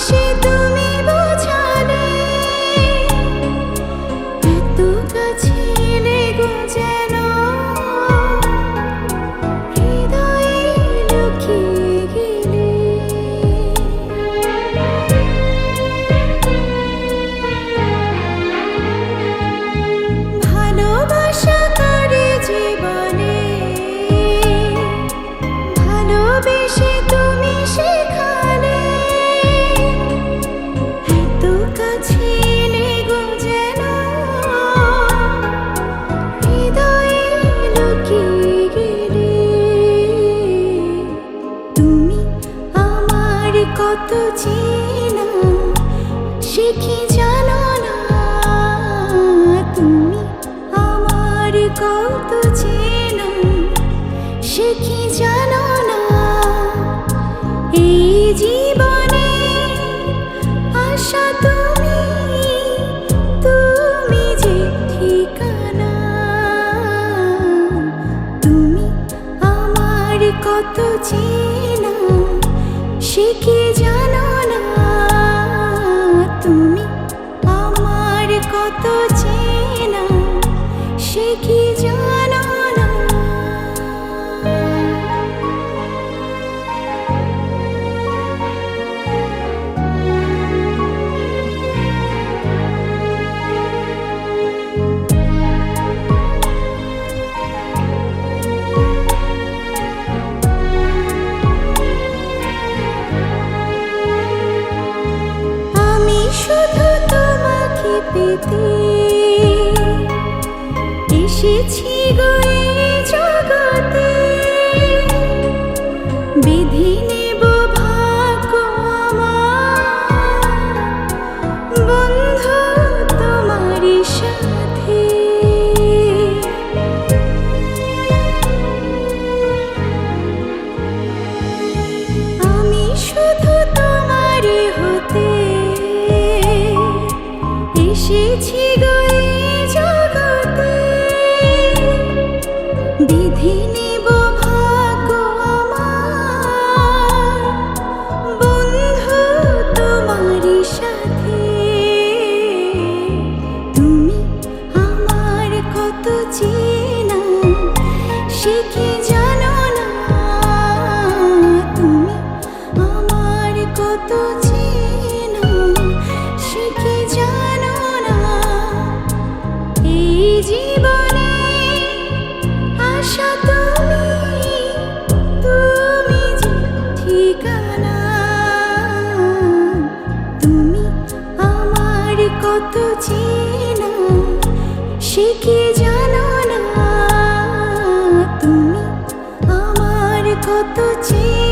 ভালোবেসে তুমি বোঝালে এত কাছে লেগো যেন হৃদয়ে লুকিয়ে গেলে। ভালোবাসা করে জীবনে ভালোবেসে তুমি শেখালে এত কাছে লেগো যেন হৃদয়ে লুকিয়ে গেলে। তুমি আমার কত চেনা সে কি জানো না, তুমি আমার কত চেনা সে কি জানো না। এই জীবনে আশা তুমি, তুমি যে ঠিকানা। তুমি আমার কত চেনা সে কি জানো না, তুমি আমার কত চেনা সে কি জানো না। আমি শুধু তোমাকে পেতে এসেছি গো এই জগতে। বিধি নেব ভাগ্য আমার বন্ধু তোমারই সাথে। আমি শুধু তোমারই হতে এসেছি গো এই জগতে। বিধি নেব ভাগ্য আমার বন্ধু তোমারই সাথে। তুমি আমার কত চেনা সে কি জানো না, তুমি আমার কত চেনা সে কি জানো না। এই জীবনে আশা তুমি, তুমি যে ঠিকানা। তুমি আমার কত চেনা সে কি জানো না, তুমি আমার কত চেনা।